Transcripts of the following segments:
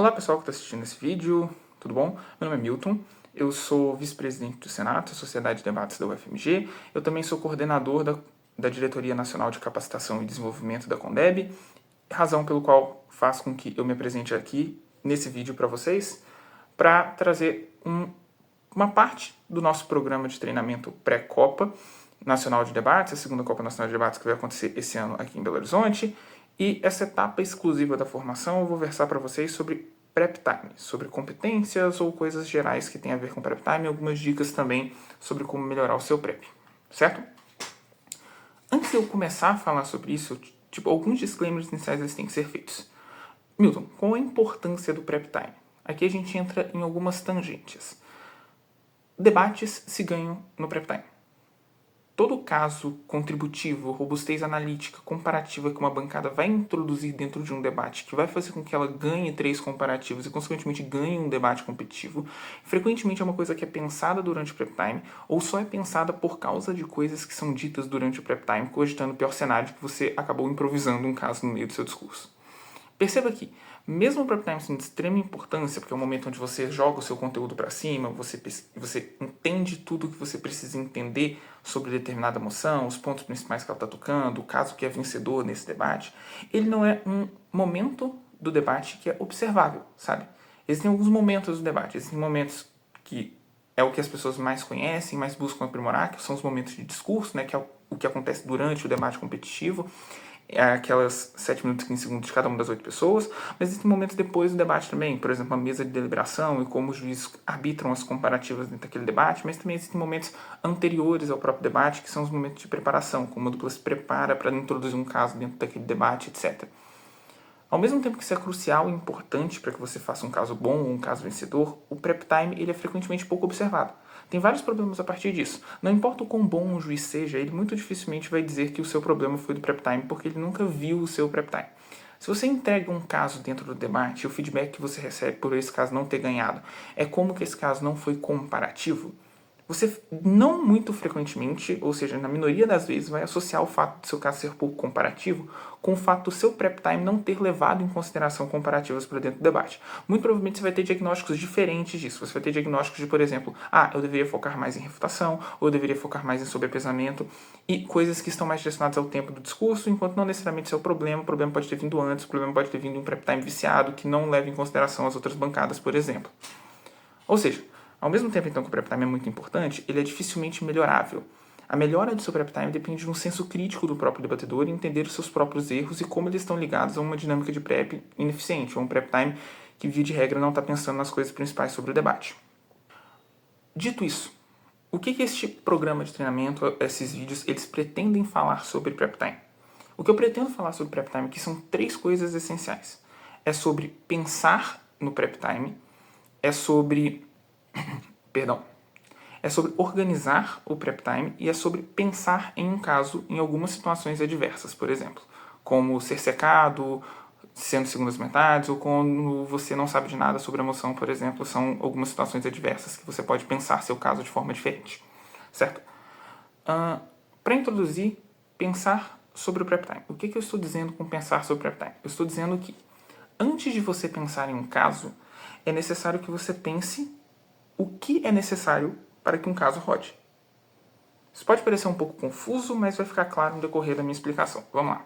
Olá pessoal que está assistindo esse vídeo, tudo bom? Meu nome é Milton, eu sou vice-presidente do Senato, Sociedade de Debates da UFMG, eu também sou coordenador da Diretoria Nacional de Capacitação e Desenvolvimento da Condeb, razão pelo qual faz com que eu me apresente aqui nesse vídeo para vocês, para trazer uma parte do nosso programa de treinamento pré-Copa Nacional de Debates, a segunda Copa Nacional de Debates que vai acontecer esse ano aqui em Belo Horizonte. E essa etapa exclusiva da formação eu vou versar para vocês sobre prep time, sobre competências ou coisas gerais que tem a ver com prep time, e algumas dicas também sobre como melhorar o seu prep, certo? Antes de eu começar a falar sobre isso, alguns disclaimers iniciais eles têm que ser feitos. Milton, qual a importância do prep time? Aqui a gente entra em algumas tangentes. Debates se ganham no prep time. Todo caso contributivo, robustez analítica, comparativa que uma bancada vai introduzir dentro de um debate, que vai fazer com que ela ganhe 3 comparativos e, consequentemente, ganhe um debate competitivo, frequentemente é uma coisa que é pensada durante o prep time ou só é pensada por causa de coisas que são ditas durante o prep time, cogitando o pior cenário que você acabou improvisando um caso no meio do seu discurso. Perceba que, mesmo o prep time sendo de extrema importância, porque é o momento onde você joga o seu conteúdo para cima, você entende tudo o que você precisa entender sobre determinada moção, os pontos principais que ela está tocando, o caso que é vencedor nesse debate, ele não é um momento do debate que é observável, sabe? Existem alguns momentos do debate, existem momentos que é o que as pessoas mais conhecem, mais buscam aprimorar, que são os momentos de discurso, né, que é o que acontece durante o debate competitivo, aquelas 7 minutos e 15 segundos de cada uma das 8 pessoas, mas existem momentos depois do debate também, por exemplo, a mesa de deliberação e como os juízes arbitram as comparativas dentro daquele debate, mas também existem momentos anteriores ao próprio debate, que são os momentos de preparação, como a dupla se prepara para introduzir um caso dentro daquele debate, etc. Ao mesmo tempo que isso é crucial e importante para que você faça um caso bom ou um caso vencedor, o prep time ele é frequentemente pouco observado. Tem vários problemas a partir disso. Não importa o quão bom um juiz seja, ele muito dificilmente vai dizer que o seu problema foi do prep time, porque ele nunca viu o seu prep time. Se você entrega um caso dentro do debate e o feedback que você recebe por esse caso não ter ganhado é como que esse caso não foi comparativo, você não muito frequentemente, ou seja, na minoria das vezes, vai associar o fato do seu caso ser pouco comparativo com o fato do seu prep time não ter levado em consideração comparativas para dentro do debate. Muito provavelmente você vai ter diagnósticos diferentes disso. Você vai ter diagnósticos de, por exemplo, eu deveria focar mais em refutação, ou eu deveria focar mais em sobrepesamento, e coisas que estão mais direcionadas ao tempo do discurso, enquanto não necessariamente isso é o problema pode ter vindo antes, o problema pode ter vindo de um prep time viciado que não leva em consideração as outras bancadas, por exemplo. Ou seja, ao mesmo tempo então que o prep time é muito importante, ele é dificilmente melhorável. A melhora do seu prep time depende de um senso crítico do próprio debatedor e entender os seus próprios erros e como eles estão ligados a uma dinâmica de prep ineficiente, ou um prep time que, via de regra, não está pensando nas coisas principais sobre o debate. Dito isso, o que este programa de treinamento, esses vídeos, eles pretendem falar sobre prep time? O que eu pretendo falar sobre prep time aqui são 3 coisas essenciais. É sobre pensar no prep time, é sobre organizar o prep time e é sobre pensar em um caso em algumas situações adversas, por exemplo, como ser secado, sendo segundas metades, ou quando você não sabe de nada sobre a moção, por exemplo, são algumas situações adversas que você pode pensar seu caso de forma diferente, certo? Para introduzir, pensar sobre o prep time. O que eu estou dizendo com pensar sobre o prep time? Eu estou dizendo que antes de você pensar em um caso, é necessário que você pense o que é necessário para que um caso rode. Isso pode parecer um pouco confuso, mas vai ficar claro no decorrer da minha explicação. Vamos lá.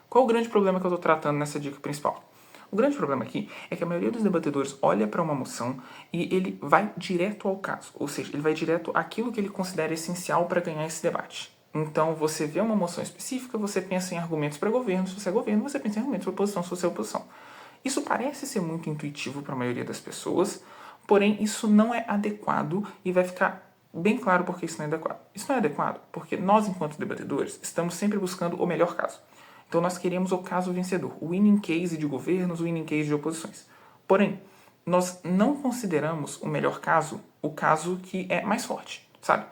Qual o grande problema que eu estou tratando nessa dica principal? O grande problema aqui é que a maioria dos debatedores olha para uma moção e ele vai direto ao caso, ou seja, ele vai direto àquilo que ele considera essencial para ganhar esse debate. Então, você vê uma moção específica, você pensa em argumentos para governo, se você é governo, você pensa em argumentos para oposição, se você é oposição. Isso parece ser muito intuitivo para a maioria das pessoas, porém isso não é adequado e vai ficar bem claro por que isso não é adequado. Isso não é adequado porque nós, enquanto debatedores, estamos sempre buscando o melhor caso. Então nós queremos o caso vencedor, o winning case de governos, o winning case de oposições. Porém, nós não consideramos o melhor caso o caso que é mais forte, sabe?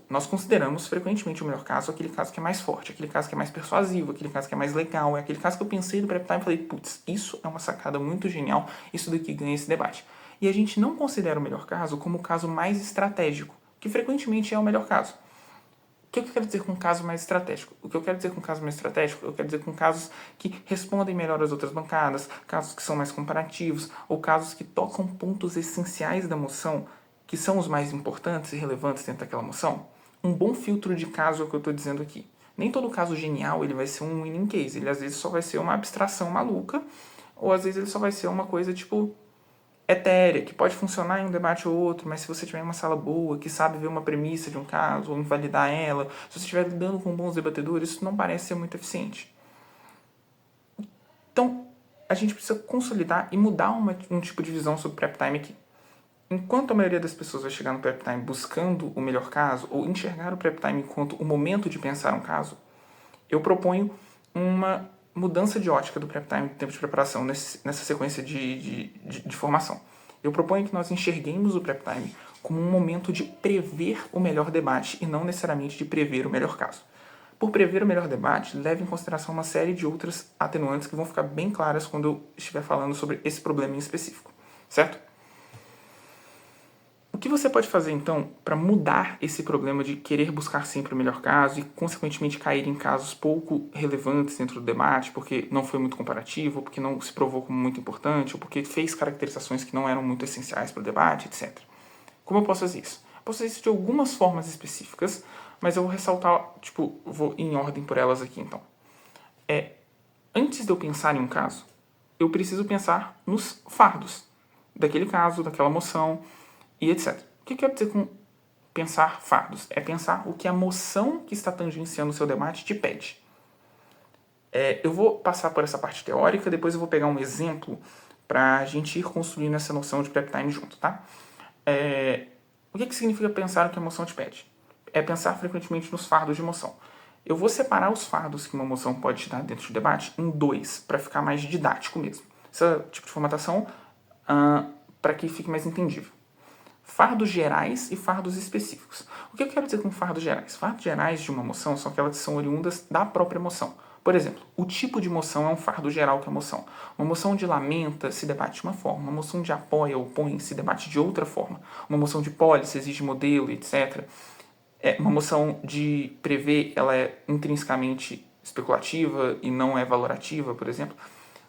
Nós consideramos frequentemente o melhor caso aquele caso que é mais forte, aquele caso que é mais persuasivo, aquele caso que é mais legal, é aquele caso que eu pensei no prep time e falei, putz, isso é uma sacada muito genial, isso daqui ganha esse debate. E a gente não considera o melhor caso como o caso mais estratégico, que frequentemente é o melhor caso. O que eu quero dizer com caso mais estratégico? O que eu quero dizer com caso mais estratégico? Eu quero dizer com casos que respondem melhor às outras bancadas, casos que são mais comparativos, ou casos que tocam pontos essenciais da moção, que são os mais importantes e relevantes dentro daquela moção. Um bom filtro de caso é o que eu estou dizendo aqui. Nem todo caso genial ele vai ser um winning case, ele às vezes só vai ser uma abstração maluca, ou às vezes ele só vai ser uma coisa tipo etérea, que pode funcionar em um debate ou outro, mas se você tiver uma sala boa, que sabe ver uma premissa de um caso, ou invalidar ela, se você estiver lidando com bons debatedores, isso não parece ser muito eficiente. Então, a gente precisa consolidar e mudar um tipo de visão sobre prep time aqui. Enquanto a maioria das pessoas vai chegar no prep time buscando o melhor caso, ou enxergar o prep time enquanto o momento de pensar um caso, eu proponho uma mudança de ótica do prep time, do tempo de preparação, nessa sequência de formação. Eu proponho que nós enxerguemos o prep time como um momento de prever o melhor debate e não necessariamente de prever o melhor caso. Por prever o melhor debate, leve em consideração uma série de outras atenuantes que vão ficar bem claras quando eu estiver falando sobre esse problema em específico, certo? O que você pode fazer, então, para mudar esse problema de querer buscar sempre o melhor caso e, consequentemente, cair em casos pouco relevantes dentro do debate, porque não foi muito comparativo, ou porque não se provou como muito importante, ou porque fez caracterizações que não eram muito essenciais para o debate, etc. Como eu posso fazer isso? Eu posso fazer isso de algumas formas específicas, mas eu vou ressaltar, vou em ordem por elas aqui, então. Antes de eu pensar em um caso, eu preciso pensar nos fardos daquele caso, daquela moção, e etc. O que eu quero dizer com pensar fardos? É pensar o que a moção que está tangenciando o seu debate te pede. Eu vou passar por essa parte teórica, depois eu vou pegar um exemplo para a gente ir construindo essa noção de prep time junto, tá? O que significa pensar o que a moção te pede? É pensar frequentemente nos fardos de moção. Eu vou separar os fardos que uma moção pode te dar dentro do debate em dois, para ficar mais didático mesmo. Esse tipo de formatação para que fique mais entendível. Fardos gerais e fardos específicos. O que eu quero dizer com fardos gerais? Fardos gerais de uma moção são aquelas que são oriundas da própria moção. Por exemplo, o tipo de moção é um fardo geral que é a moção. Uma moção de lamenta se debate de uma forma, uma moção de apoia ou opõe se debate de outra forma, uma moção de pólice exige modelo, etc. Uma moção de prever, ela é intrinsecamente especulativa e não é valorativa, por exemplo.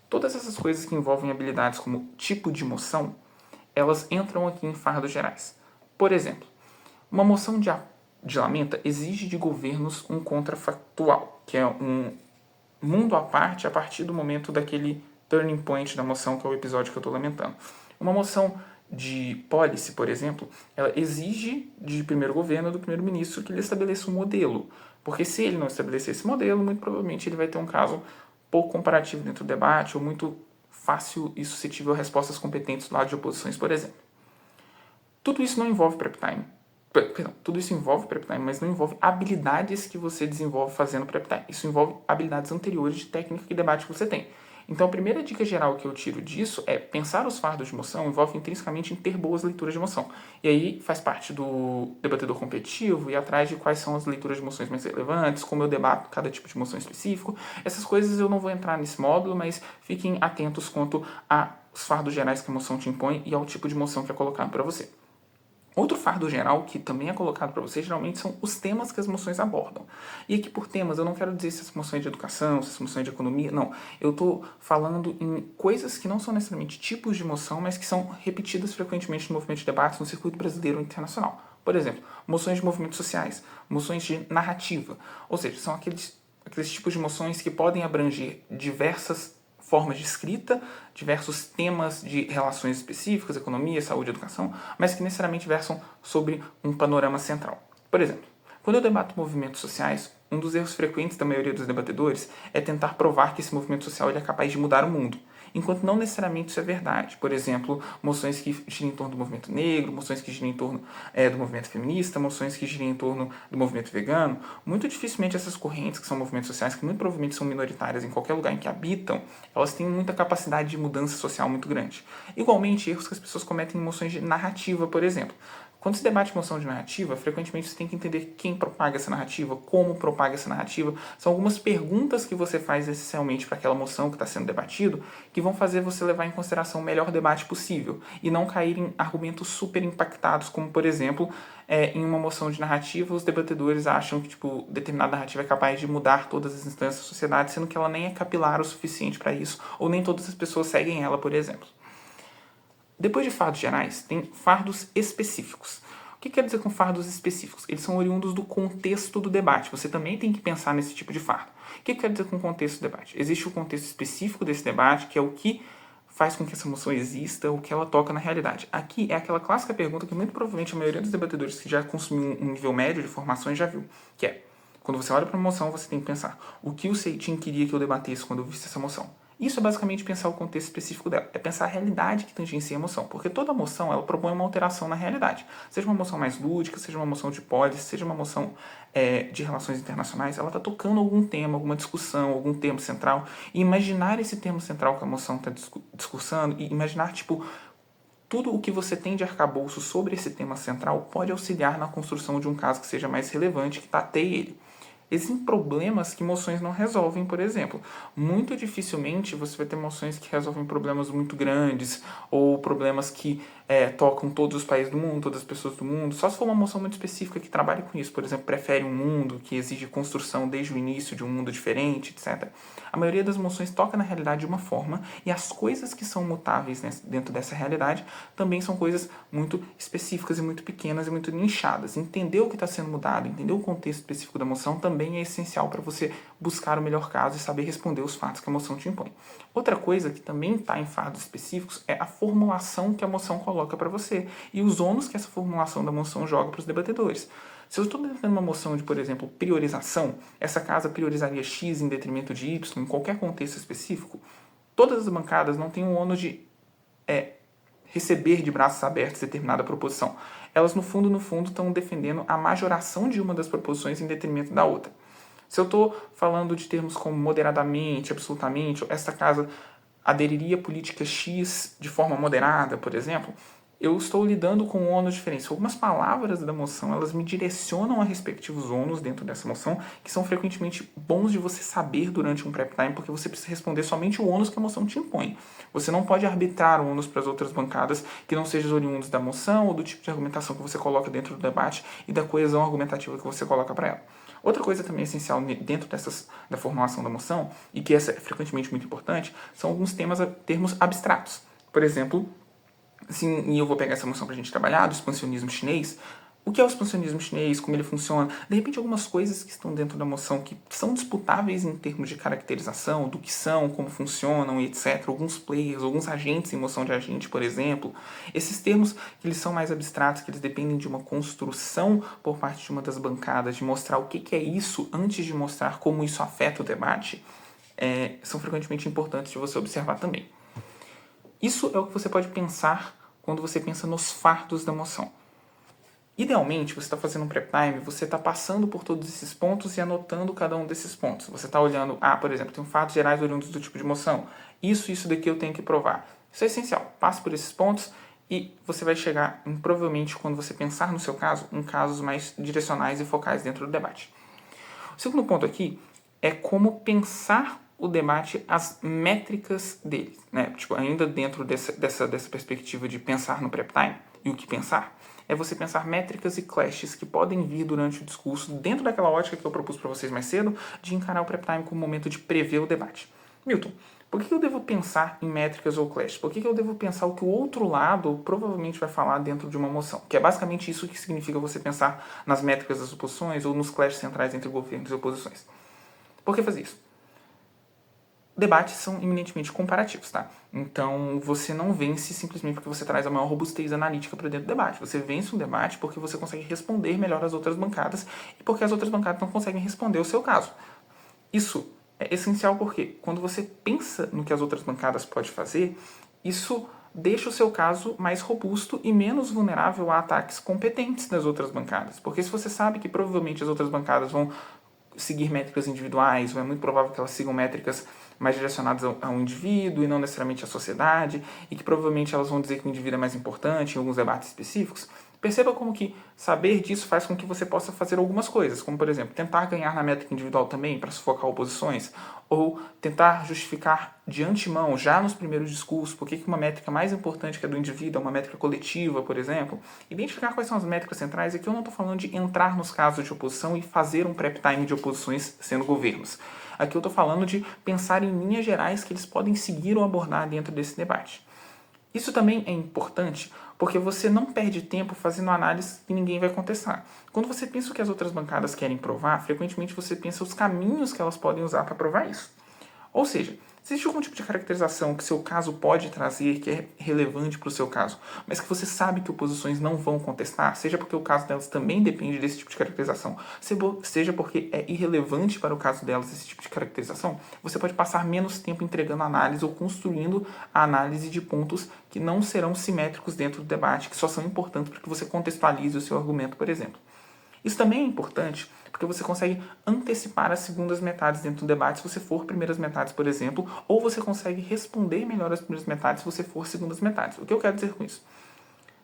Todas essas coisas que envolvem habilidades como tipo de moção, elas entram aqui em fardos gerais. Por exemplo, uma moção de lamenta exige de governos um contrafactual, que é um mundo à parte a partir do momento daquele turning point da moção, que é o episódio que eu estou lamentando. Uma moção de policy, por exemplo, ela exige de primeiro governo, do primeiro-ministro, que ele estabeleça um modelo. Porque se ele não estabelecer esse modelo, muito provavelmente ele vai ter um caso pouco comparativo dentro do debate, ou muito fácil e suscetível a respostas competentes do lado de oposições, por exemplo. Tudo isso não envolve prep time. Perdão, tudo isso envolve prep time, mas não envolve habilidades que você desenvolve fazendo prep time. Isso envolve habilidades anteriores de técnica e debate que você tem. Então, a primeira dica geral que eu tiro disso é pensar os fardos de moção envolve intrinsecamente em ter boas leituras de moção. E aí faz parte do debatedor competitivo e atrás de quais são as leituras de moções mais relevantes, como eu debato cada tipo de moção específico. Essas coisas eu não vou entrar nesse módulo, mas fiquem atentos quanto aos fardos gerais que a moção te impõe e ao tipo de moção que é colocado para você. Outro fardo geral que também é colocado para você, geralmente, são os temas que as moções abordam. E aqui por temas, eu não quero dizer se as moções de educação, se as moções de economia, não. Eu estou falando em coisas que não são necessariamente tipos de moção, mas que são repetidas frequentemente no movimento de debates no circuito brasileiro ou internacional. Por exemplo, moções de movimentos sociais, moções de narrativa. Ou seja, são aqueles tipos de moções que podem abranger diversas formas de escrita, diversos temas de relações específicas, economia, saúde, educação, mas que necessariamente versam sobre um panorama central. Por exemplo, quando eu debato movimentos sociais, um dos erros frequentes da maioria dos debatedores é tentar provar que esse movimento social é capaz de mudar o mundo, enquanto não necessariamente isso é verdade. Por exemplo, moções que giram em torno do movimento negro, moções que giram em torno do movimento feminista, moções que giram em torno do movimento vegano. Muito dificilmente essas correntes, que são movimentos sociais, que muito provavelmente são minoritárias em qualquer lugar em que habitam, elas têm muita capacidade de mudança social muito grande. Igualmente, erros que as pessoas cometem em moções de narrativa, por exemplo. Quando se debate moção de narrativa, frequentemente você tem que entender quem propaga essa narrativa, como propaga essa narrativa. São algumas perguntas que você faz essencialmente para aquela moção que está sendo debatido, que vão fazer você levar em consideração o melhor debate possível e não cair em argumentos super impactados, como, por exemplo, em uma moção de narrativa, os debatedores acham que determinada narrativa é capaz de mudar todas as instâncias da sociedade, sendo que ela nem é capilar o suficiente para isso, ou nem todas as pessoas seguem ela, por exemplo. Depois de fardos gerais, tem fardos específicos. O que quer dizer com fardos específicos? Eles são oriundos do contexto do debate. Você também tem que pensar nesse tipo de fardo. O que quer dizer com contexto do debate? Existe o contexto específico desse debate, que é o que faz com que essa moção exista, o que ela toca na realidade. Aqui é aquela clássica pergunta que muito provavelmente a maioria dos debatedores que já consumiu um nível médio de formações já viu, que é, quando você olha para uma moção, você tem que pensar o que o Seitin queria que eu debatesse quando eu visse essa moção. Isso é basicamente pensar o contexto específico dela. É pensar a realidade que tangencia a emoção. Porque toda moção, ela propõe uma alteração na realidade. Seja uma moção mais lúdica, seja uma moção de polis, seja uma moção de relações internacionais, ela está tocando algum tema, alguma discussão, algum termo central. E imaginar esse termo central que a moção está discursando e imaginar, tudo o que você tem de arcabouço sobre esse tema central pode auxiliar na construção de um caso que seja mais relevante, que tateie ele. Existem problemas que moções não resolvem, por exemplo. Muito dificilmente você vai ter moções que resolvem problemas muito grandes ou problemas que tocam todos os países do mundo, todas as pessoas do mundo. Só se for uma moção muito específica que trabalhe com isso. Por exemplo, prefere um mundo que exige construção desde o início de um mundo diferente, etc. A maioria das moções toca na realidade de uma forma e as coisas que são mutáveis dentro dessa realidade também são coisas muito específicas e muito pequenas e muito nichadas. Entender o que está sendo mudado, entender o contexto específico da moção também é essencial para você buscar o melhor caso e saber responder os fatos que a moção te impõe. Outra coisa que também está em fardos específicos é a formulação que a moção coloca para você e os ônus que essa formulação da moção joga para os debatedores. Se eu estou defendendo uma moção de, por exemplo, priorização, essa casa priorizaria X em detrimento de Y em qualquer contexto específico, todas as bancadas não têm o ônus de receber de braços abertos determinada proposição. Elas, no fundo, estão defendendo a majoração de uma das proposições em detrimento da outra. Se eu estou falando de termos como moderadamente, absolutamente, esta casa aderiria a política X de forma moderada, por exemplo, eu estou lidando com ônus diferentes. Algumas palavras da moção, elas me direcionam a respectivos ônus dentro dessa moção, que são frequentemente bons de você saber durante um prep time, porque você precisa responder somente o ônus que a moção te impõe. Você não pode arbitrar ônus para as outras bancadas que não sejam oriundos da moção ou do tipo de argumentação que você coloca dentro do debate e da coesão argumentativa que você coloca para ela. Outra coisa também essencial dentro da formulação da moção, e que essa é frequentemente muito importante, são alguns termos abstratos. Por exemplo, e eu vou pegar essa moção para a gente trabalhar, do expansionismo chinês. O que é o expansionismo chinês, como ele funciona? De repente, algumas coisas que estão dentro da moção que são disputáveis em termos de caracterização, do que são, como funcionam e etc. Alguns players, alguns agentes em moção de agente, por exemplo. Esses termos, que eles são mais abstratos, que eles dependem de uma construção por parte de uma das bancadas, de mostrar o que é isso antes de mostrar como isso afeta o debate, são frequentemente importantes de você observar também. Isso é o que você pode pensar quando você pensa nos fardos da moção. Idealmente, você está fazendo um prep time, você está passando por todos esses pontos e anotando cada um desses pontos. Você está olhando, por exemplo, tem fardos gerais oriundos do tipo de moção. Isso daqui eu tenho que provar. Isso é essencial. Passe por esses pontos e você vai chegar, provavelmente, quando você pensar no seu caso, em casos mais direcionais e focais dentro do debate. O segundo ponto aqui é como pensar o debate, as métricas dele, né? Ainda dentro dessa perspectiva de pensar no prep time e o que pensar, é você pensar métricas e clashes que podem vir durante o discurso, dentro daquela ótica que eu propus para vocês mais cedo, de encarar o prep time como momento de prever o debate. Milton, por que eu devo pensar em métricas ou clashes? Por que eu devo pensar o que o outro lado provavelmente vai falar dentro de uma moção? Que é basicamente isso que significa você pensar nas métricas das oposições ou nos clashes centrais entre governos e oposições. Por que fazer isso? Debates são eminentemente comparativos, tá? Então, você não vence simplesmente porque você traz a maior robustez analítica para dentro do debate. Você vence um debate porque você consegue responder melhor as outras bancadas e porque as outras bancadas não conseguem responder o seu caso. Isso é essencial porque quando você pensa no que as outras bancadas podem fazer, isso deixa o seu caso mais robusto e menos vulnerável a ataques competentes das outras bancadas. Porque se você sabe que provavelmente as outras bancadas vão seguir métricas individuais, ou é muito provável que elas sigam métricas mais direcionadas ao indivíduo e não necessariamente à sociedade, e que provavelmente elas vão dizer que o indivíduo é mais importante em alguns debates específicos, Perceba como que saber disso faz com que você possa fazer algumas coisas, como, por exemplo, tentar ganhar na métrica individual também para sufocar oposições, ou tentar justificar de antemão, já nos primeiros discursos, por que uma métrica mais importante que a do indivíduo é uma métrica coletiva, por exemplo. Identificar quais são as métricas centrais, e aqui eu não estou falando de entrar nos casos de oposição e fazer um prep time de oposições sendo governos. Aqui eu estou falando de pensar em linhas gerais que eles podem seguir ou abordar dentro desse debate. Isso também é importante porque você não perde tempo fazendo análise que ninguém vai contestar. Quando você pensa o que as outras bancadas querem provar, frequentemente você pensa os caminhos que elas podem usar para provar isso. Ou seja, existe algum tipo de caracterização que seu caso pode trazer, que é relevante para o seu caso, mas que você sabe que oposições não vão contestar, seja porque o caso delas também depende desse tipo de caracterização, seja porque é irrelevante para o caso delas esse tipo de caracterização, você pode passar menos tempo entregando análise ou construindo a análise de pontos que não serão simétricos dentro do debate, que só são importantes para que você contextualize o seu argumento, por exemplo. Isso também é importante porque você consegue antecipar as segundas metades dentro do debate se você for primeiras metades, por exemplo, ou você consegue responder melhor as primeiras metades se você for segundas metades. O que eu quero dizer com isso?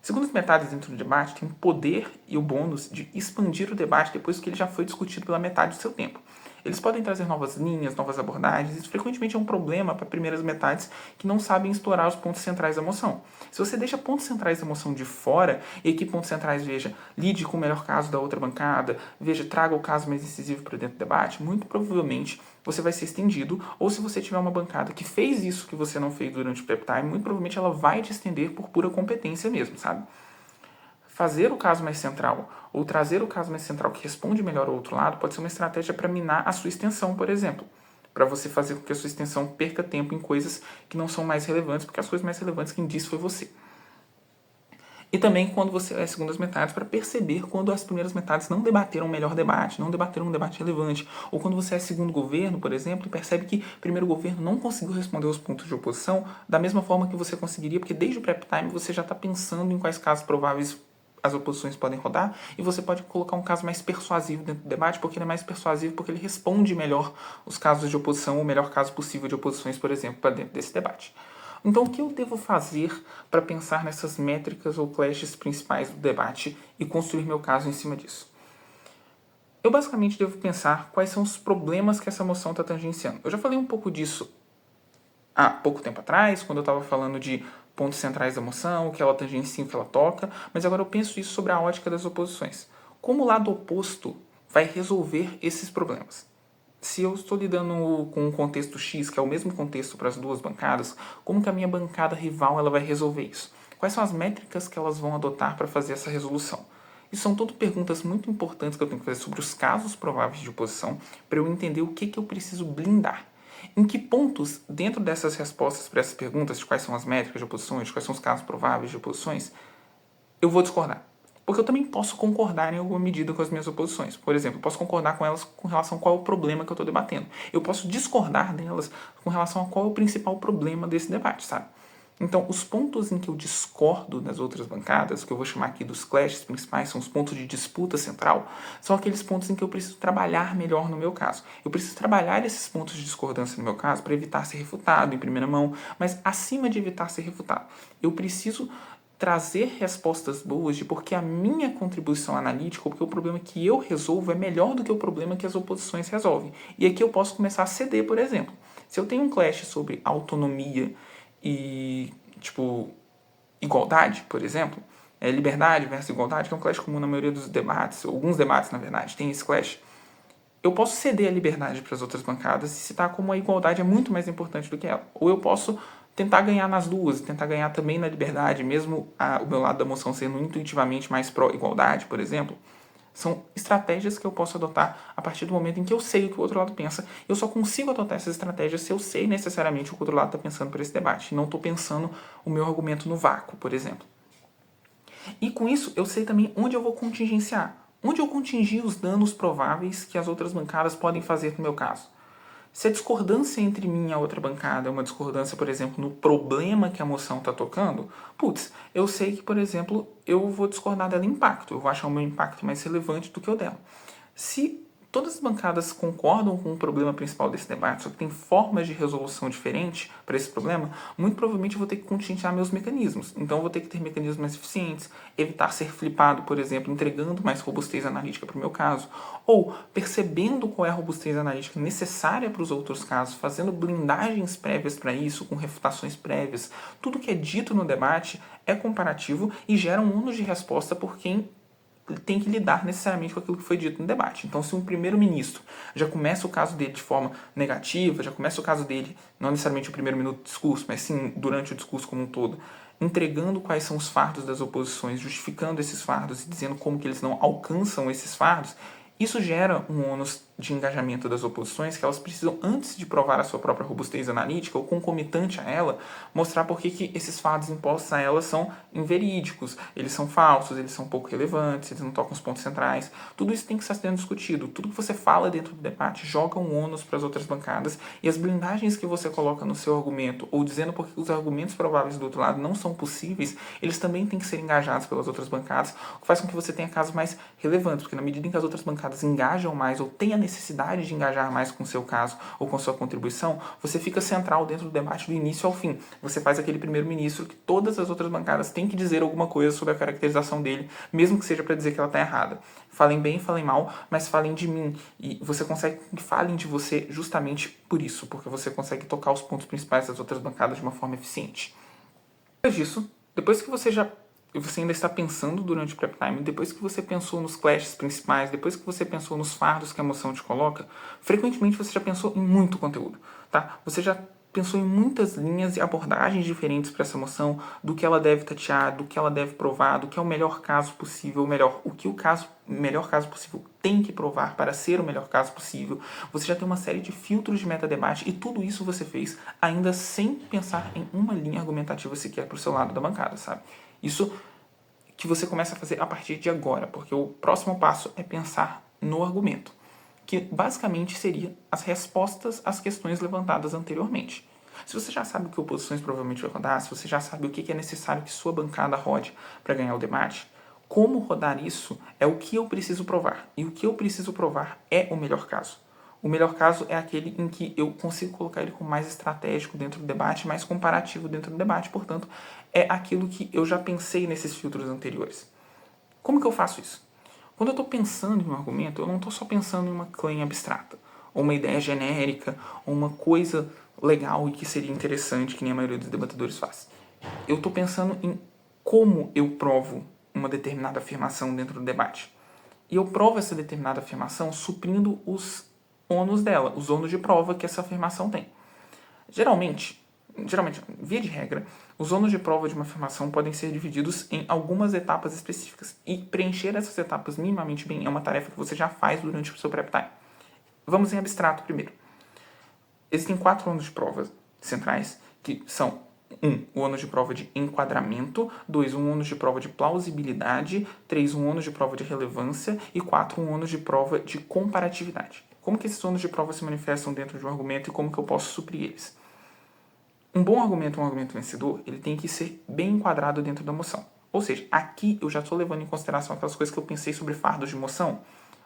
Segundas metades dentro do debate têm o poder e o bônus de expandir o debate depois que ele já foi discutido pela metade do seu tempo. Eles podem trazer novas linhas, novas abordagens, isso frequentemente é um problema para primeiras metades que não sabem explorar os pontos centrais da moção. Se você deixa pontos centrais da moção de fora, e aqui pontos centrais, veja, lide com o melhor caso da outra bancada, veja, traga o caso mais decisivo para dentro do debate, muito provavelmente você vai ser estendido, ou se você tiver uma bancada que fez isso que você não fez durante o prep time, muito provavelmente ela vai te estender por pura competência mesmo, sabe? Fazer o caso mais central ou trazer o caso mais central que responde melhor ao outro lado pode ser uma estratégia para minar a sua extensão, por exemplo. Para você fazer com que a sua extensão perca tempo em coisas que não são mais relevantes, porque as coisas mais relevantes quem disse foi você. E também quando você é segundas metades, para perceber quando as primeiras metades não debateram o melhor debate, não debateram um debate relevante. Ou quando você é segundo governo, por exemplo, e percebe que o primeiro governo não conseguiu responder os pontos de oposição da mesma forma que você conseguiria, porque desde o prep time você já está pensando em quais casos prováveis as oposições podem rodar, e você pode colocar um caso mais persuasivo dentro do debate, porque ele é mais persuasivo, porque ele responde melhor os casos de oposição, ou o melhor caso possível de oposições, por exemplo, para dentro desse debate. Então, o que eu devo fazer para pensar nessas métricas ou clashes principais do debate e construir meu caso em cima disso? Eu basicamente devo pensar quais são os problemas que essa moção está tangenciando. Eu já falei um pouco disso há pouco tempo atrás, quando eu estava falando de pontos centrais da moção, o que ela tangencia, o que ela toca, mas agora eu penso isso sobre a ótica das oposições. Como o lado oposto vai resolver esses problemas? Se eu estou lidando com um contexto X, que é o mesmo contexto para as duas bancadas, como que a minha bancada rival ela vai resolver isso? Quais são as métricas que elas vão adotar para fazer essa resolução? E são tudo perguntas muito importantes que eu tenho que fazer sobre os casos prováveis de oposição para eu entender o que eu preciso blindar. Em que pontos, dentro dessas respostas para essas perguntas, de quais são as métricas de oposições, de quais são os casos prováveis de oposições, eu vou discordar. Porque eu também posso concordar em alguma medida com as minhas oposições. Por exemplo, eu posso concordar com elas com relação a qual é o problema que eu estou debatendo. Eu posso discordar delas com relação a qual é o principal problema desse debate, sabe? Então, os pontos em que eu discordo das outras bancadas, que eu vou chamar aqui dos clashes principais, são os pontos de disputa central, são aqueles pontos em que eu preciso trabalhar melhor no meu caso. Eu preciso trabalhar esses pontos de discordância no meu caso para evitar ser refutado em primeira mão, mas acima de evitar ser refutado, eu preciso trazer respostas boas de porque a minha contribuição analítica, ou porque o problema que eu resolvo é melhor do que o problema que as oposições resolvem. E aqui eu posso começar a ceder, por exemplo. Se eu tenho um clash sobre autonomia e, igualdade, por exemplo, liberdade versus igualdade, que é um clash comum na maioria dos debates, alguns debates, na verdade, tem esse clash. Eu posso ceder a liberdade para as outras bancadas e citar como a igualdade é muito mais importante do que ela. Ou eu posso tentar ganhar nas duas, tentar ganhar também na liberdade, mesmo o meu lado da moção sendo intuitivamente mais pró-igualdade, por exemplo. São estratégias que eu posso adotar a partir do momento em que eu sei o que o outro lado pensa. Eu só consigo adotar essas estratégias se eu sei necessariamente o que o outro lado está pensando para esse debate. E não estou pensando o meu argumento no vácuo, por exemplo. E com isso, eu sei também onde eu vou contingenciar. Onde eu contingir os danos prováveis que as outras bancadas podem fazer no meu caso. Se a discordância entre mim e a outra bancada é uma discordância, por exemplo, no problema que a moção está tocando, eu sei que, por exemplo, eu vou discordar dela em impacto. Eu vou achar o meu impacto mais relevante do que o dela. Se todas as bancadas concordam com o problema principal desse debate, só que tem formas de resolução diferentes para esse problema, muito provavelmente eu vou ter que contingenciar meus mecanismos. Então eu vou ter que ter mecanismos mais eficientes, evitar ser flipado, por exemplo, entregando mais robustez analítica para o meu caso, ou percebendo qual é a robustez analítica necessária para os outros casos, fazendo blindagens prévias para isso, com refutações prévias. Tudo que é dito no debate é comparativo e gera um ônus de resposta por quem tem que lidar necessariamente com aquilo que foi dito no debate. Então, se um primeiro-ministro já começa o caso dele de forma negativa, já começa o caso dele, não necessariamente o primeiro minuto do discurso, mas sim durante o discurso como um todo, entregando quais são os fardos das oposições, justificando esses fardos e dizendo como que eles não alcançam esses fardos, isso gera um ônus de engajamento das oposições que elas precisam, antes de provar a sua própria robustez analítica ou concomitante a ela, mostrar por que esses fatos impostos a elas são inverídicos, eles são falsos, eles são pouco relevantes, eles não tocam os pontos centrais. Tudo isso tem que estar sendo discutido. Tudo que você fala dentro do debate joga um ônus para as outras bancadas e as blindagens que você coloca no seu argumento ou dizendo por que os argumentos prováveis do outro lado não são possíveis, eles também têm que ser engajados pelas outras bancadas, o que faz com que você tenha casos mais relevantes, porque na medida em que as outras bancadas engajam mais ou têm a necessidade de engajar mais com o seu caso ou com a sua contribuição, você fica central dentro do debate do início ao fim. Você faz aquele primeiro-ministro que todas as outras bancadas têm que dizer alguma coisa sobre a caracterização dele, mesmo que seja para dizer que ela está errada. Falem bem, falem mal, mas falem de mim. E você consegue que falem de você justamente por isso, porque você consegue tocar os pontos principais das outras bancadas de uma forma eficiente. Depois disso, depois que você ainda está pensando durante o prep time, depois que você pensou nos clashes principais, depois que você pensou nos fardos que a moção te coloca, frequentemente você já pensou em muito conteúdo, tá? Você já pensou em muitas linhas e abordagens diferentes para essa moção, do que ela deve tatear, do que ela deve provar, do que é o melhor caso possível, o que o melhor caso possível tem que provar para ser o melhor caso possível. Você já tem uma série de filtros de metadebate e tudo isso você fez ainda sem pensar em uma linha argumentativa sequer para o seu lado da bancada, sabe? Isso que você começa a fazer a partir de agora, porque o próximo passo é pensar no argumento, que basicamente seria as respostas às questões levantadas anteriormente. Se você já sabe o que oposições provavelmente vai rodar, se você já sabe o que é necessário que sua bancada rode para ganhar o debate, como rodar isso é o que eu preciso provar. E o que eu preciso provar é o melhor caso. O melhor caso é aquele em que eu consigo colocar ele como mais estratégico dentro do debate, mais comparativo dentro do debate, portanto, é aquilo que eu já pensei nesses filtros anteriores. Como que eu faço isso? Quando eu estou pensando em um argumento, eu não estou só pensando em uma claim abstrata, ou uma ideia genérica, ou uma coisa legal e que seria interessante, que nem a maioria dos debatedores faz. Eu estou pensando em como eu provo uma determinada afirmação dentro do debate. E eu provo essa determinada afirmação suprindo os ônus dela, os ônus de prova que essa afirmação tem. Geralmente, via de regra, os ônus de prova de uma afirmação podem ser divididos em algumas etapas específicas. E preencher essas etapas minimamente bem é uma tarefa que você já faz durante o seu prep time. Vamos em abstrato primeiro. Existem 4 ônus de prova centrais, que são 1. O ônus de prova de enquadramento, 2. Um ônus de prova de plausibilidade, 3. Um ônus de prova de relevância e 4. Um ônus de prova de comparatividade. Como que esses ônus de prova se manifestam dentro de um argumento e como que eu posso suprir eles? Um bom argumento, um argumento vencedor, ele tem que ser bem enquadrado dentro da moção. Ou seja, aqui eu já estou levando em consideração aquelas coisas que eu pensei sobre fardos de moção.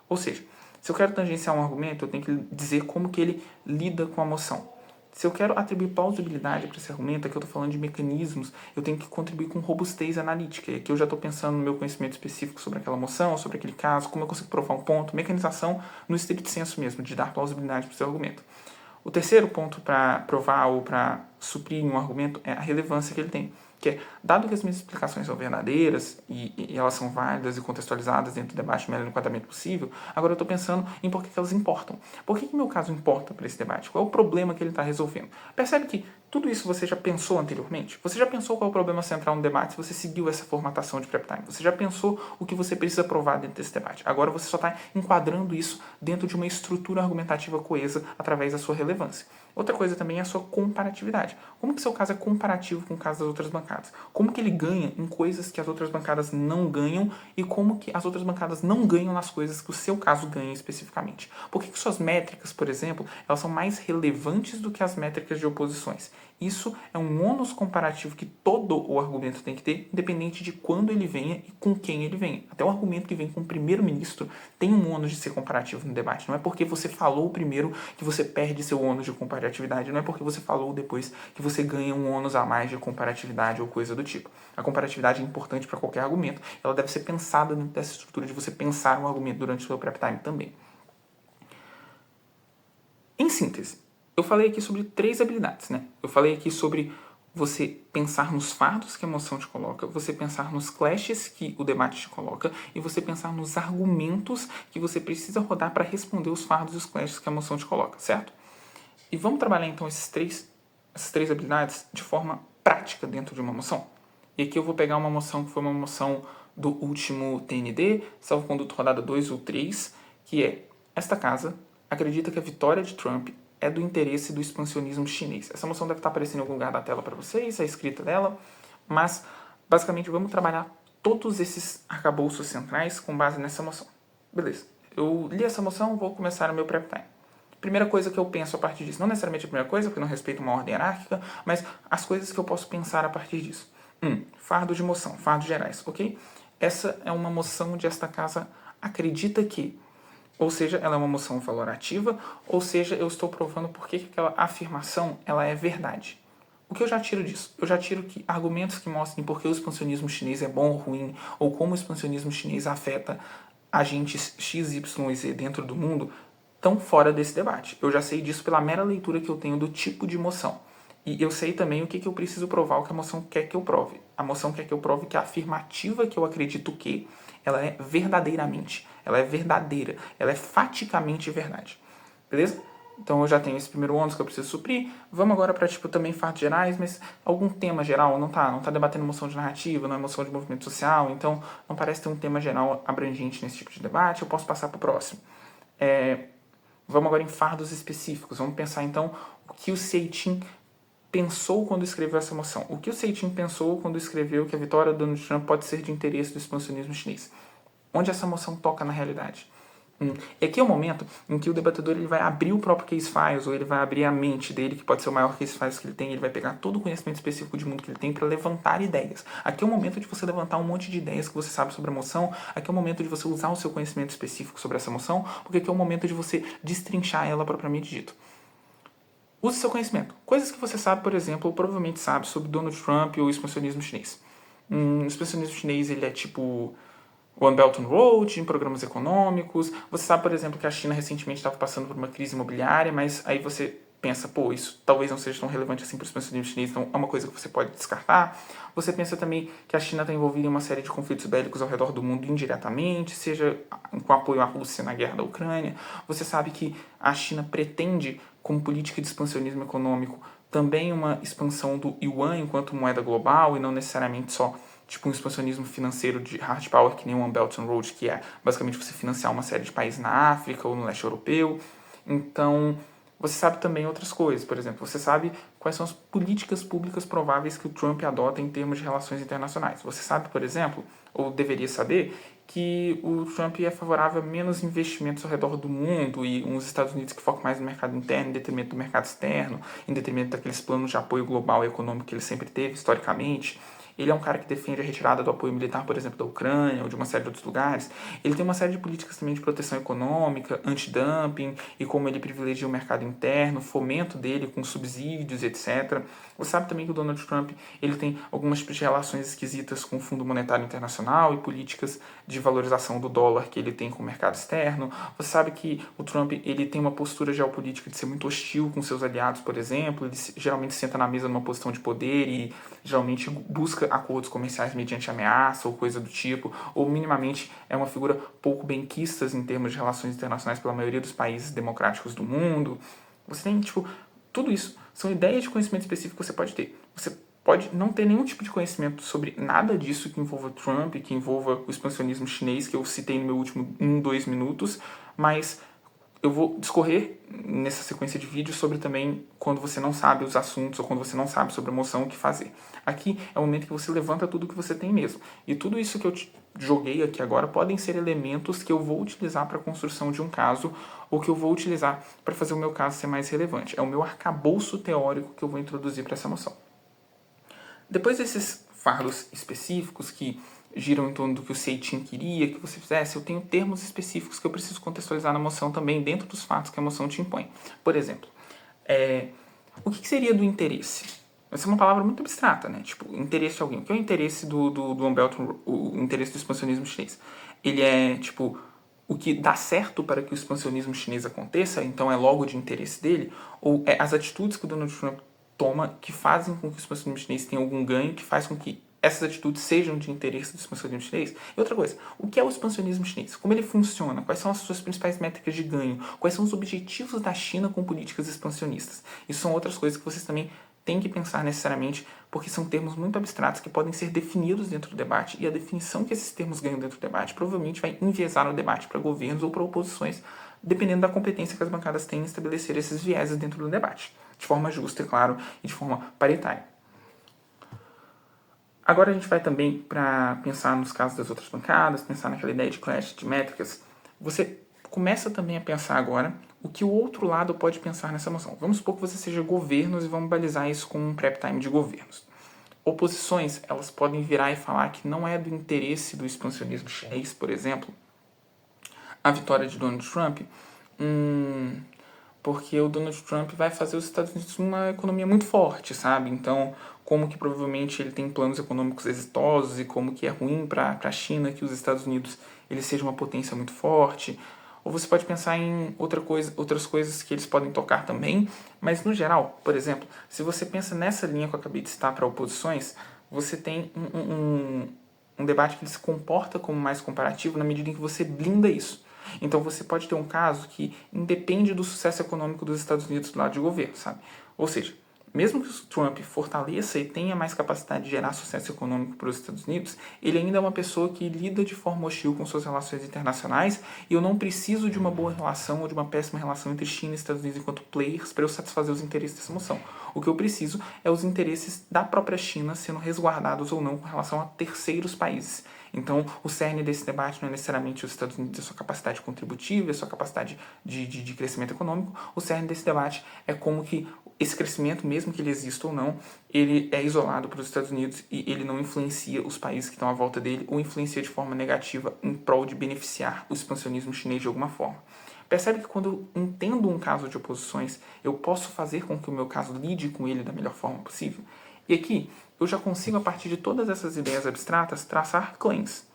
Ou seja, se eu quero tangenciar um argumento, eu tenho que dizer como que ele lida com a moção. Se eu quero atribuir plausibilidade para esse argumento, aqui eu estou falando de mecanismos, eu tenho que contribuir com robustez analítica. E aqui eu já estou pensando no meu conhecimento específico sobre aquela moção, sobre aquele caso, como eu consigo provar um ponto, mecanização no estrito senso mesmo, de dar plausibilidade para o seu argumento. O terceiro ponto para provar ou para suprir um argumento é a relevância que ele tem. Que é, dado que as minhas explicações são verdadeiras e elas são válidas e contextualizadas dentro do debate melhor enquadramento possível, agora eu estou pensando em por que elas importam. Por que meu caso importa para esse debate? Qual é o problema que ele está resolvendo? Percebe que tudo isso você já pensou anteriormente? Você já pensou qual é o problema central no debate se você seguiu essa formatação de prep time? Você já pensou o que você precisa provar dentro desse debate? Agora você só está enquadrando isso dentro de uma estrutura argumentativa coesa através da sua relevância. Outra coisa também é a sua comparatividade. Como que seu caso é comparativo com o caso das outras bancadas? Como que ele ganha em coisas que as outras bancadas não ganham e como que as outras bancadas não ganham nas coisas que o seu caso ganha especificamente? Por que suas métricas, por exemplo, elas são mais relevantes do que as métricas de oposições? Isso é um ônus comparativo que todo o argumento tem que ter, independente de quando ele venha e com quem ele venha. Até o argumento que vem com o primeiro-ministro tem um ônus de ser comparativo no debate. Não é porque você falou primeiro que você perde seu ônus de comparatividade. Não é porque você falou depois que você ganha um ônus a mais de comparatividade ou coisa do tipo. A comparatividade é importante para qualquer argumento. Ela deve ser pensada dentro dessa estrutura de você pensar um argumento durante o seu prep time também. Em síntese, eu falei aqui sobre 3 habilidades, né? Eu falei aqui sobre você pensar nos fardos que a emoção te coloca, você pensar nos clashes que o debate te coloca e você pensar nos argumentos que você precisa rodar para responder os fardos e os clashes que a emoção te coloca, certo? E vamos trabalhar então essas três habilidades de forma prática dentro de uma emoção. E aqui eu vou pegar uma emoção que foi uma emoção do último TND, salvo-conduto rodada 2 ou 3, que é: esta casa acredita que a vitória de Trump é do interesse do expansionismo chinês. Essa moção deve estar aparecendo em algum lugar da tela para vocês, a escrita dela, mas basicamente vamos trabalhar todos esses arcabouços centrais com base nessa moção. Beleza, eu li essa moção, vou começar o meu prep time. Primeira coisa que eu penso a partir disso, não necessariamente a primeira coisa, porque não respeito uma ordem hierárquica, mas as coisas que eu posso pensar a partir disso. Fardo de moção, fardos gerais, ok? Essa é uma moção de esta casa acredita que, ou seja, ela é uma moção valorativa, ou seja, eu estou provando por que aquela afirmação ela é verdade. O que eu já tiro disso? Eu já tiro que argumentos que mostrem por que o expansionismo chinês é bom ou ruim, ou como o expansionismo chinês afeta agentes X, Y e Z dentro do mundo, estão fora desse debate. Eu já sei disso pela mera leitura que eu tenho do tipo de moção. E eu sei também o que eu preciso provar, o que a moção quer que eu prove. A moção quer que eu prove que a afirmativa que eu acredito que ela é verdadeiramente, ela é verdadeira, ela é faticamente verdade. Beleza? Então eu já tenho esse primeiro ônus que eu preciso suprir. Vamos agora para também fatos gerais, mas algum tema geral, não tá debatendo moção de narrativa, não é moção de movimento social, então não parece ter um tema geral abrangente nesse tipo de debate, eu posso passar para o próximo. Vamos agora em fardos específicos. Vamos pensar então o que o Seitin pensou quando escreveu essa moção. O que o Seitin pensou quando escreveu que a vitória do Donald Trump pode ser de interesse do expansionismo chinês? Onde essa moção toca na realidade? E aqui é o momento em que o debatedor ele vai abrir o próprio case files, ou ele vai abrir a mente dele, que pode ser o maior case files que ele tem, ele vai pegar todo o conhecimento específico de mundo que ele tem para levantar ideias. Aqui é o momento de você levantar um monte de ideias que você sabe sobre a moção, aqui é o momento de você usar o seu conhecimento específico sobre essa moção, porque aqui é o momento de você destrinchar ela propriamente dito. Use seu conhecimento. Coisas que você sabe, por exemplo, ou provavelmente sabe sobre Donald Trump ou o expansionismo chinês. O expansionismo chinês ele é tipo One Belt and Road, em programas econômicos. Você sabe, por exemplo, que a China recentemente estava passando por uma crise imobiliária, mas aí você pensa, pô, isso talvez não seja tão relevante assim para o expansionismo chinês, então é uma coisa que você pode descartar. Você pensa também que a China está envolvida em uma série de conflitos bélicos ao redor do mundo indiretamente, seja com apoio à Rússia na guerra da Ucrânia. Você sabe que a China pretende, como política de expansionismo econômico, também uma expansão do yuan enquanto moeda global e não necessariamente só tipo um expansionismo financeiro de hard power que nem o One Belt and Road, que é basicamente você financiar uma série de países na África ou no leste europeu. Então, você sabe também outras coisas. Por exemplo, você sabe quais são as políticas públicas prováveis que o Trump adota em termos de relações internacionais. Você sabe, por exemplo, ou deveria saber, que o Trump é favorável a menos investimentos ao redor do mundo e uns Estados Unidos que focam mais no mercado interno em detrimento do mercado externo, em detrimento daqueles planos de apoio global e econômico que ele sempre teve historicamente. Ele é um cara que defende a retirada do apoio militar, por exemplo, da Ucrânia ou de uma série de outros lugares. Ele tem uma série de políticas também de proteção econômica, anti-dumping e como ele privilegia o mercado interno, fomento dele com subsídios, etc. Você sabe também que o Donald Trump ele tem algumas tipos de relações esquisitas com o Fundo Monetário Internacional e políticas de valorização do dólar que ele tem com o mercado externo. Você sabe que o Trump ele tem uma postura geopolítica de ser muito hostil com seus aliados, por exemplo. Ele geralmente senta na mesa numa posição de poder e geralmente busca acordos comerciais mediante ameaça ou coisa do tipo, ou minimamente é uma figura pouco benquistas em termos de relações internacionais pela maioria dos países democráticos do mundo. Você tem, tudo isso são ideias de conhecimento específico que você pode ter. Você pode não ter nenhum tipo de conhecimento sobre nada disso que envolva Trump, que envolva o expansionismo chinês, que eu citei no meu último 2 minutos, mas eu vou discorrer nessa sequência de vídeos sobre também quando você não sabe os assuntos ou quando você não sabe sobre a moção o que fazer. Aqui é o momento que você levanta tudo que você tem mesmo. E tudo isso que eu te joguei aqui agora podem ser elementos que eu vou utilizar para a construção de um caso ou que eu vou utilizar para fazer o meu caso ser mais relevante. É o meu arcabouço teórico que eu vou introduzir para essa moção. Depois desses fardos específicos que giram em torno do que o Seitin queria que você fizesse, eu tenho termos específicos que eu preciso contextualizar na moção também dentro dos fatos que a moção te impõe. Por exemplo, o que seria do interesse? Essa é uma palavra muito abstrata, né? Tipo, interesse de alguém. O que é o interesse do One Belt, o interesse do expansionismo chinês? Ele é, tipo, o que dá certo para que o expansionismo chinês aconteça, então é logo de interesse dele? Ou é as atitudes que o Donald Trump toma que fazem com que o expansionismo chinês tenha algum ganho, que faz com que essas atitudes sejam de interesse do expansionismo chinês? E outra coisa, o que é o expansionismo chinês? Como ele funciona? Quais são as suas principais métricas de ganho? Quais são os objetivos da China com políticas expansionistas? Isso são outras coisas que vocês também têm que pensar necessariamente, porque são termos muito abstratos que podem ser definidos dentro do debate, e a definição que esses termos ganham dentro do debate provavelmente vai enviesar o debate para governos ou para oposições, dependendo da competência que as bancadas têm em estabelecer esses vieses dentro do debate, de forma justa, é claro, e de forma paritária. Agora a gente vai também para pensar nos casos das outras bancadas, pensar naquela ideia de clash de métricas. Você começa também a pensar agora o que o outro lado pode pensar nessa moção. Vamos supor que você seja governos e vamos balizar isso com um prep time de governos. Oposições, elas podem virar e falar que não é do interesse do expansionismo chinês, por exemplo, a vitória de Donald Trump, porque o Donald Trump vai fazer os Estados Unidos uma economia muito forte, sabe? Então, como que provavelmente ele tem planos econômicos exitosos e como que é ruim para a China que os Estados Unidos ele seja uma potência muito forte. Ou você pode pensar em outras coisas que eles podem tocar também, mas no geral, por exemplo, se você pensa nessa linha que eu acabei de citar para oposições, você tem um debate que ele se comporta como mais comparativo na medida em que você blinda isso. Então você pode ter um caso que independe do sucesso econômico dos Estados Unidos do lado de governo, sabe? Ou seja, mesmo que o Trump fortaleça e tenha mais capacidade de gerar sucesso econômico para os Estados Unidos, ele ainda é uma pessoa que lida de forma hostil com suas relações internacionais, e eu não preciso de uma boa relação ou de uma péssima relação entre China e Estados Unidos enquanto players para eu satisfazer os interesses dessa moção. O que eu preciso é os interesses da própria China sendo resguardados ou não com relação a terceiros países. Então, o cerne desse debate não é necessariamente os Estados Unidos e a sua capacidade contributiva, a sua capacidade de crescimento econômico. O cerne desse debate é como que esse crescimento, mesmo que ele exista ou não, ele é isolado para os Estados Unidos e ele não influencia os países que estão à volta dele ou influencia de forma negativa em prol de beneficiar o expansionismo chinês de alguma forma. Percebe que quando eu entendo um caso de oposições, eu posso fazer com que o meu caso lide com ele da melhor forma possível? E aqui, eu já consigo, a partir de todas essas ideias abstratas, traçar claims,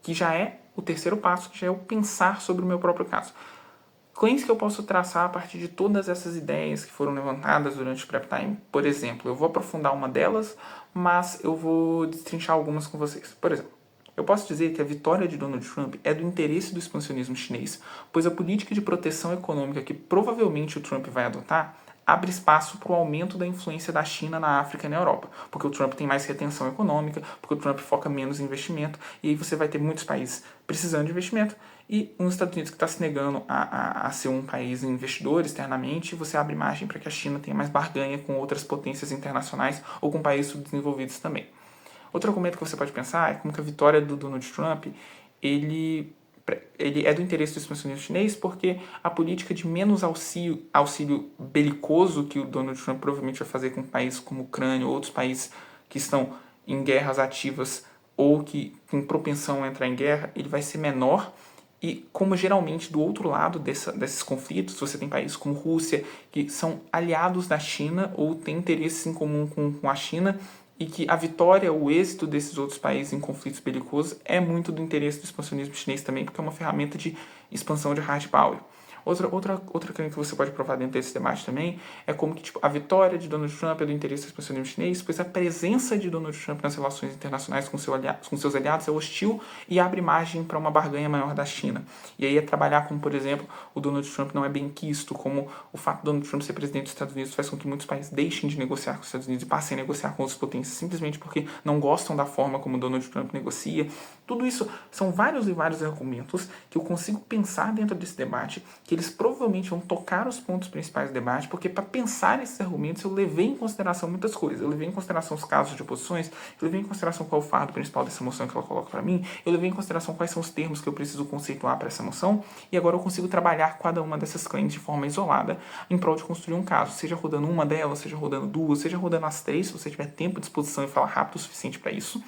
que já é o terceiro passo, que já é o pensar sobre o meu próprio caso. Claims que eu posso traçar a partir de todas essas ideias que foram levantadas durante o prep time. Por exemplo, eu vou aprofundar uma delas, mas eu vou destrinchar algumas com vocês. Por exemplo, eu posso dizer que a vitória de Donald Trump é do interesse do expansionismo chinês, pois a política de proteção econômica que provavelmente o Trump vai adotar abre espaço para o aumento da influência da China na África e na Europa, porque o Trump tem mais retenção econômica, porque o Trump foca menos em investimento, e aí você vai ter muitos países precisando de investimento, e os Estados Unidos que está se negando a ser um país investidor externamente, você abre margem para que a China tenha mais barganha com outras potências internacionais ou com países subdesenvolvidos também. Outro argumento que você pode pensar é como que a vitória do Donald Trump ele é do interesse do expansionismo chinês porque a política de menos auxílio belicoso que o Donald Trump provavelmente vai fazer com países como a Ucrânia ou outros países que estão em guerras ativas ou que com propensão a entrar em guerra, ele vai ser menor. E como geralmente do outro lado desses conflitos, você tem países como Rússia, que são aliados da China ou têm interesses em comum com a China, e que a vitória, o êxito desses outros países em conflitos belicosos é muito do interesse do expansionismo chinês também, porque é uma ferramenta de expansão de hard power. Outra coisa que você pode provar dentro desse debate também é como que a vitória de Donald Trump é do interesse do expansionismo chinês, pois a presença de Donald Trump nas relações internacionais com seus aliados é hostil e abre margem para uma barganha maior da China. E aí é trabalhar como, por exemplo, o Donald Trump não é bem quisto, como o fato de Donald Trump ser presidente dos Estados Unidos faz com que muitos países deixem de negociar com os Estados Unidos e passem a negociar com outras potências simplesmente porque não gostam da forma como Donald Trump negocia. Tudo isso são vários e vários argumentos que eu consigo pensar dentro desse debate que que eles provavelmente vão tocar os pontos principais do debate, porque para pensar nesses argumentos eu levei em consideração muitas coisas. Eu levei em consideração os casos de oposições, eu levei em consideração qual é o fardo principal dessa moção que ela coloca para mim, eu levei em consideração quais são os termos que eu preciso conceituar para essa moção, e agora eu consigo trabalhar cada uma dessas claims de forma isolada em prol de construir um caso, seja rodando uma delas, seja rodando duas, seja rodando as três, se você tiver tempo à disposição e falar rápido o suficiente para isso.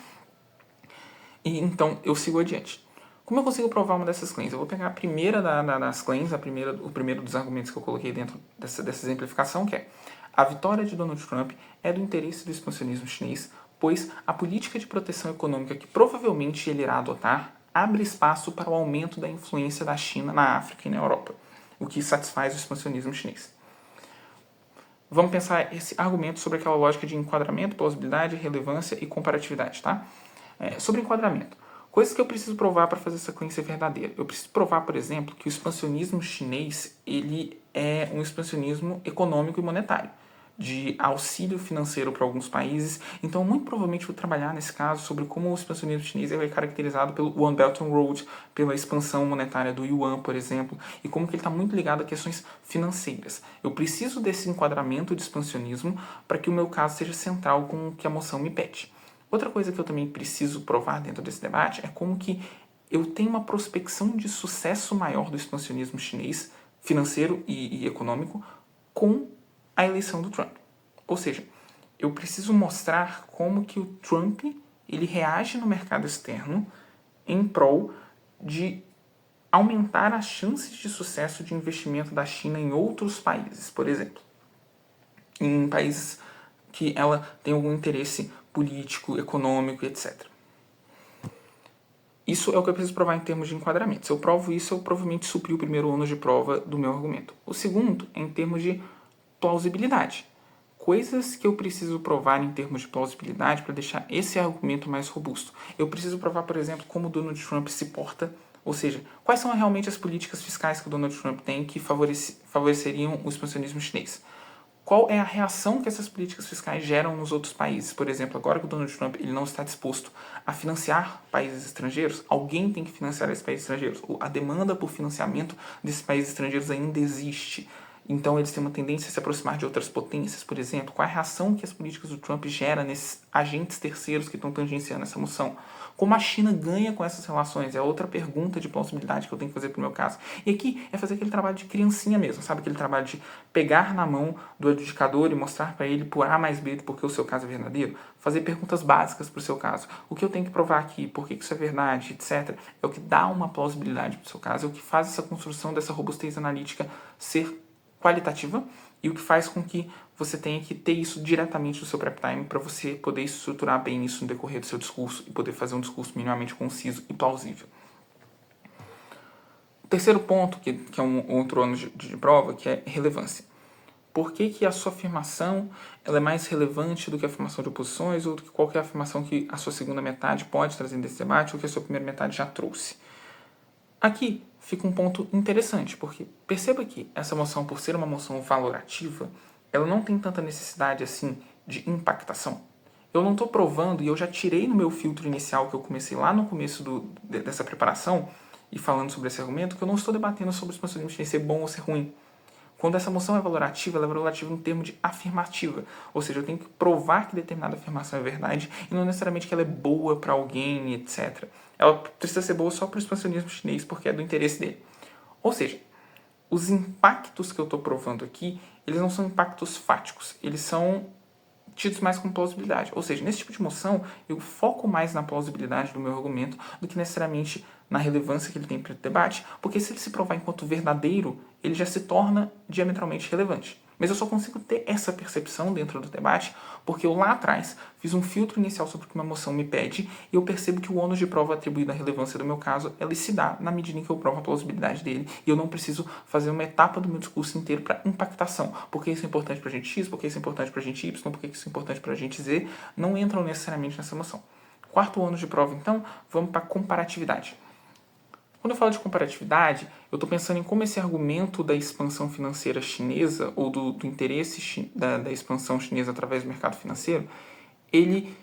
E então eu sigo adiante. Como eu consigo provar uma dessas claims? Eu vou pegar a primeira das claims, o primeiro dos argumentos que eu coloquei dentro dessa exemplificação, que é: a vitória de Donald Trump é do interesse do expansionismo chinês, pois a política de proteção econômica que provavelmente ele irá adotar abre espaço para o aumento da influência da China na África e na Europa, o que satisfaz o expansionismo chinês. Vamos pensar esse argumento sobre aquela lógica de enquadramento, plausibilidade, relevância e comparatividade, tá? Sobre enquadramento. Coisas que eu preciso provar para fazer essa claim ser verdadeira. Eu preciso provar, por exemplo, que o expansionismo chinês ele é um expansionismo econômico e monetário, de auxílio financeiro para alguns países. Então, muito provavelmente, vou trabalhar nesse caso sobre como o expansionismo chinês é caracterizado pelo One Belt and Road, pela expansão monetária do yuan, por exemplo, e como que ele está muito ligado a questões financeiras. Eu preciso desse enquadramento de expansionismo para que o meu caso seja central com o que a moção me pede. Outra coisa que eu também preciso provar dentro desse debate é como que eu tenho uma prospecção de sucesso maior do expansionismo chinês, financeiro e econômico, com a eleição do Trump. Ou seja, eu preciso mostrar como que o Trump ele reage no mercado externo em prol de aumentar as chances de sucesso de investimento da China em outros países, por exemplo. Em países que ela tem algum interesse político, econômico, etc. Isso é o que eu preciso provar em termos de enquadramento. Se eu provo isso, eu provavelmente supri o primeiro ônus de prova do meu argumento. O segundo é em termos de plausibilidade. Coisas que eu preciso provar em termos de plausibilidade para deixar esse argumento mais robusto. Eu preciso provar, por exemplo, como o Donald Trump se porta, ou seja, quais são realmente as políticas fiscais que o Donald Trump tem que favoreceriam o expansionismo chinês. Qual é a reação que essas políticas fiscais geram nos outros países? Por exemplo, agora que o Donald Trump ele não está disposto a financiar países estrangeiros, alguém tem que financiar esses países estrangeiros. A demanda por financiamento desses países estrangeiros ainda existe. Então, eles têm uma tendência a se aproximar de outras potências, por exemplo. Qual é a reação que as políticas do Trump geram nesses agentes terceiros que estão tangenciando essa moção? Como a China ganha com essas relações? É outra pergunta de plausibilidade que eu tenho que fazer para o meu caso. E aqui é fazer aquele trabalho de criancinha mesmo, sabe? Aquele trabalho de pegar na mão do adjudicador e mostrar para ele por A mais B porque o seu caso é verdadeiro. Fazer perguntas básicas para o seu caso. O que eu tenho que provar aqui? Por que isso é verdade? Etc. É o que dá uma plausibilidade para o seu caso. É o que faz essa construção dessa robustez analítica ser qualitativa e o que faz com que você tenha que ter isso diretamente no seu prep time para você poder estruturar bem isso no decorrer do seu discurso e poder fazer um discurso minimamente conciso e plausível. O terceiro ponto, que é um outro ônus de prova, que é relevância. Por que a sua afirmação ela é mais relevante do que a afirmação de oposições ou do que qualquer afirmação que a sua segunda metade pode trazer desse debate ou que a sua primeira metade já trouxe? Aqui fica um ponto interessante, porque perceba que essa moção, por ser uma moção valorativa, ela não tem tanta necessidade assim de impactação. Eu não estou provando, e eu já tirei no meu filtro inicial que eu comecei lá no começo dessa preparação, e falando sobre esse argumento, que eu não estou debatendo sobre o expansionismo chinês ser bom ou ser ruim. Quando essa moção é valorativa, ela é valorativa em termos de afirmativa. Ou seja, eu tenho que provar que determinada afirmação é verdade e não necessariamente que ela é boa para alguém, etc. Ela precisa ser boa só para o expansionismo chinês porque é do interesse dele. Ou seja, os impactos que eu estou provando aqui, eles não são impactos fáticos. Eles são tidos mais como plausibilidade. Ou seja, nesse tipo de moção, eu foco mais na plausibilidade do meu argumento do que necessariamente na relevância que ele tem para o debate, porque se ele se provar enquanto verdadeiro, ele já se torna diametralmente relevante. Mas eu só consigo ter essa percepção dentro do debate porque eu lá atrás fiz um filtro inicial sobre o que uma moção me pede e eu percebo que o ônus de prova atribuído à relevância do meu caso, ela se dá na medida em que eu provo a plausibilidade dele e eu não preciso fazer uma etapa do meu discurso inteiro para impactação. Porque isso é importante para a gente X, porque isso é importante para a gente Y, porque isso é importante para a gente Z, não entram necessariamente nessa moção. Quarto ônus de prova, então, vamos para a comparatividade. Quando eu falo de comparatividade, eu estou pensando em como esse argumento da expansão financeira chinesa, ou do interesse da expansão chinesa através do mercado financeiro, ele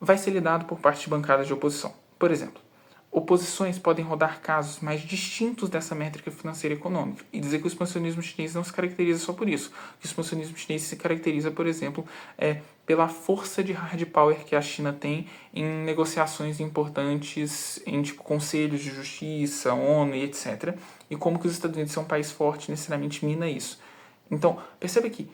vai ser lidado por parte de bancadas de oposição. Por exemplo, oposições podem rodar casos mais distintos dessa métrica financeira e econômica e dizer que o expansionismo chinês não se caracteriza só por isso. Que o expansionismo chinês se caracteriza, por exemplo, pela força de hard power que a China tem em negociações importantes em conselhos de justiça, ONU e etc. E como que os Estados Unidos são um país forte necessariamente mina isso. Então, perceba que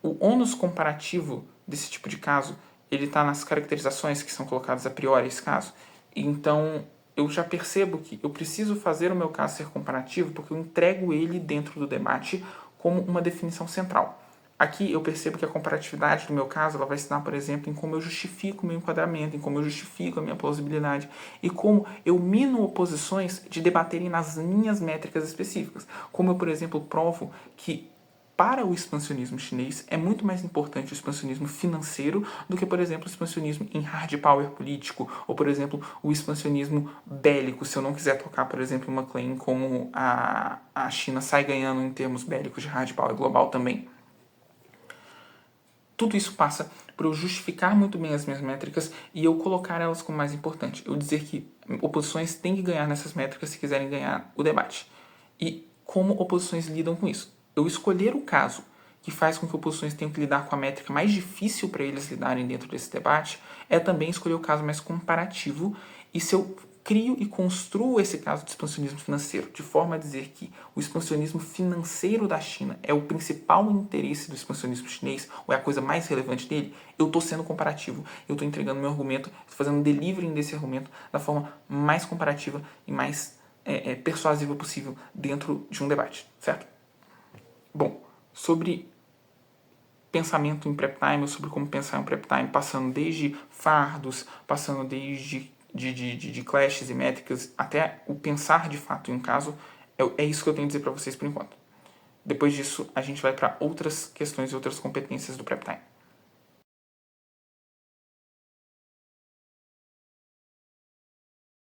o ônus comparativo desse tipo de caso, ele está nas caracterizações que são colocadas a priori a esse caso. Então, eu já percebo que eu preciso fazer o meu caso ser comparativo porque eu entrego ele dentro do debate como uma definição central. Aqui eu percebo que a comparatividade do meu caso ela vai se dar, por exemplo, em como eu justifico o meu enquadramento, em como eu justifico a minha plausibilidade e como eu mino oposições de debaterem nas minhas métricas específicas. Como eu, por exemplo, provo que para o expansionismo chinês é muito mais importante o expansionismo financeiro do que, por exemplo, o expansionismo em hard power político ou, por exemplo, o expansionismo bélico. Se eu não quiser tocar, por exemplo, uma claim como a China sai ganhando em termos bélicos de hard power global também. Tudo isso passa por eu justificar muito bem as minhas métricas e eu colocar elas como mais importante. Eu dizer que oposições têm que ganhar nessas métricas se quiserem ganhar o debate. E como oposições lidam com isso. Eu escolher o caso que faz com que oposições tenham que lidar com a métrica mais difícil para eles lidarem dentro desse debate é também escolher o caso mais comparativo. E se eu crio e construo esse caso de expansionismo financeiro de forma a dizer que o expansionismo financeiro da China é o principal interesse do expansionismo chinês, ou é a coisa mais relevante dele, eu estou sendo comparativo, eu estou entregando meu argumento, estou fazendo um delivering desse argumento da forma mais comparativa e mais persuasiva possível dentro de um debate, certo? Bom, sobre pensamento em prep time, ou sobre como pensar em prep time, passando desde fardos, passando desde de clashes e métricas, até o pensar de fato em um caso, é isso que eu tenho a dizer para vocês por enquanto. Depois disso, a gente vai para outras questões e outras competências do prep time.